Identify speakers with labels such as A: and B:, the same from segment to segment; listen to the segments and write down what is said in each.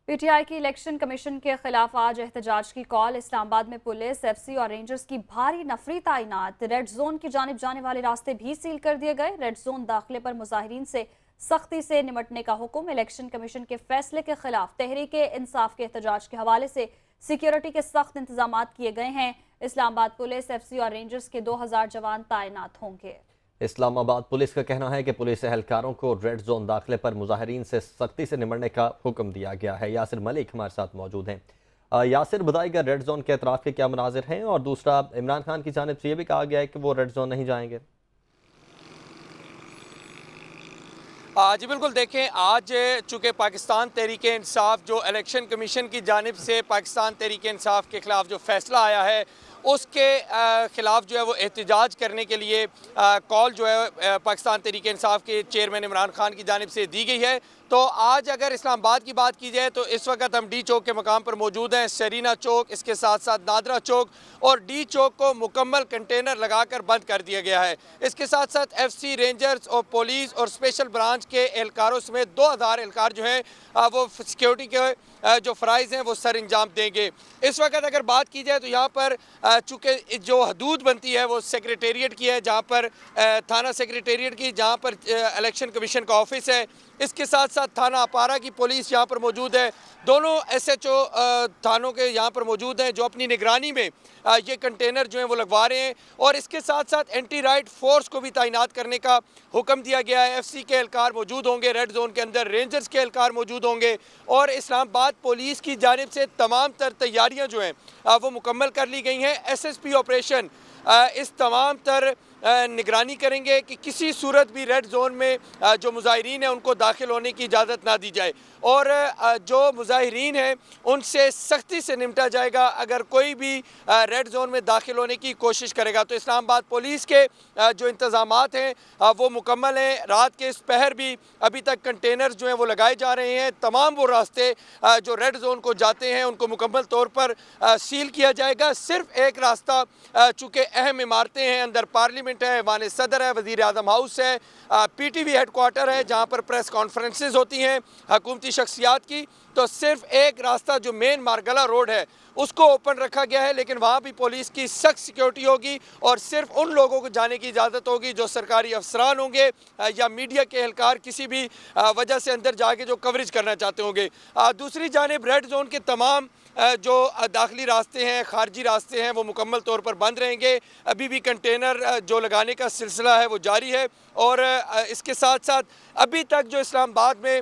A: PTI की election commission के खिलाफ आज एहतजाज की कॉल। इस्लामाबाद में पुलिस, एफसी और रेंजर्स की भारी नफरी तैनात। रेड जोन की जानिब जाने वाले रास्ते भी सील कर दिए गए। रेड जोन दाखिले पर मुजाहिरीन से सख्ती से निमटने का हुक्म। इलेक्शन कमीशन के फैसले के खिलाफ तहरीक इंसाफ के एहतजाज के हवाले से सिक्योरिटी के सख्त इंतजाम किए गए हैं। इस्लामाबाद पुलिस, एफसी और रेंजर्स के 2000 जवान तैनात होंगे।
B: इस्लामाबाद पुलिस का कहना है कि पुलिस एहलकारों को रेड जोन दाखिले पर मुजाहिरीन से सख्ती से निमटने का हुक्म दिया गया है। यासिर मलिक हमारे साथ मौजूद हैं। यासिर, बताइएगा रेड जोन के अतराफ के क्या मनाजिर हैं, और दूसरा इमरान खान की जानिब से ये भी कहा गया है कि वो रेड जोन नहीं जाएंगे।
C: जी बिल्कुल, देखें आज चूँकि पाकिस्तान तहरीक इंसाफ जो इलेक्शन कमीशन की जानिब से पाकिस्तान तहरीक इंसाफ के ख़िलाफ़ जो फ़ैसला आया है उसके ख़िलाफ़ जो है वो एहतजाज करने के लिए कॉल जो है पाकिस्तान तहरीक इंसाफ के चेयरमैन इमरान खान की जानिब से दी गई है। तो आज अगर इस्लामाबाद की बात की जाए तो इस वक्त हम डी चौक के मकाम पर मौजूद हैं। शरीना चौक, इसके साथ साथ नादरा चौक और डी चौक को मुकम्मल कंटेनर लगाकर बंद कर दिया गया है। इसके साथ साथ एफसी, रेंजर्स और पुलिस और स्पेशल ब्रांच के एहलकारों समेत 2000 एहलकार जो हैं वो सिक्योरिटी के जो फ़राइज़ हैं वो सर इंजाम देंगे। इस वक्त अगर बात की जाए तो यहाँ पर चूँकि जो हदूद बनती है वो सेक्रेटेरिएट की है, जहाँ पर थाना सेक्रेटेरिएट की, जहाँ पर इलेक्शन कमीशन का ऑफिस है। इसके साथ साथ थाना अपारा की पुलिस यहाँ पर मौजूद है। दोनों एसएचओ थानों के यहाँ पर मौजूद हैं जो अपनी निगरानी में ये कंटेनर जो हैं वो लगवा रहे हैं। और इसके साथ साथ एंटी राइट फोर्स को भी तैनात करने का हुक्म दिया गया है। एफसी के एहलकार मौजूद होंगे रेड जोन के अंदर, रेंजर्स के एहलकार मौजूद होंगे और इस्लामाबाद पुलिस की जानिब से तमाम तर तैयारियाँ जो हैं वो मुकम्मल कर ली गई हैं। एसएसपी ऑपरेशन इस तमाम तर निगरानी करेंगे कि किसी सूरत भी रेड जोन में जो मुजाहिरीन हैं उनको दाखिल होने की इजाज़त ना दी जाए और जो मुजाहिरीन हैं उनसे सख्ती से निपटा जाएगा अगर कोई भी रेड जोन में दाखिल होने की कोशिश करेगा। तो इस्लामाबाद पुलिस के जो इंतज़ामात हैं वो मुकम्मल हैं। रात के इस पहर भी अभी तक कंटेनर्स जो हैं वो लगाए जा रहे हैं। तमाम वो रास्ते जो रेड जोन को जाते हैं उनको मुकम्मल तौर पर सील किया जाएगा। सिर्फ एक रास्ता, चूँकि अहम इमारतें हैं, अंदर पार्लियामेंट है, वाने सदर है, वज़ीर आज़म हाउस है, पीटीवी हेडक्वार्टर है जहाँ पर प्रेस कॉन्फ्रेंसेस होती हैं हुकूमती शख्सियात की, तो सिर्फ एक रास्ता जो मेन मारगला रोड है उसको ओपन रखा गया है। लेकिन वहाँ भी पुलिस की सख्त सिक्योरिटी होगी और सिर्फ उन लोगों को जाने की इजाज़त होगी जो सरकारी अफसरान होंगे या मीडिया के एहलकार किसी भी वजह से अंदर जाके जो कवरेज करना चाहते होंगे। दूसरी जानिब रेड जोन के तमाम जो दाखिली रास्ते हैं, खारजी रास्ते हैं, वो मुकम्मल तौर पर बंद रहेंगे। अभी भी कंटेनर जो लगाने का सिलसिला है वो जारी है और इसके साथ साथ अभी तक जो इस्लामाबाद में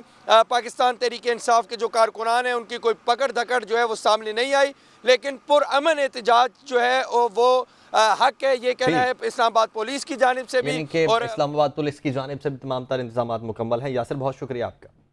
C: पाकिस्तान तहरीक इंसाफ के जो कारकुनान हैं उनकी कोई पकड़ धकड़ जो है वो सामने नहीं आई। लेकिन पुरअमन एहतजाज जो है वो हक है, ये कहना है इस्लामाबाद पुलिस की जानिब से भी। और
B: इस्लामाबाद पुलिस की जानिब से भी तमाम तर इंतजाम मुकम्मल हैं। यासिर, बहुत शुक्रिया आपका।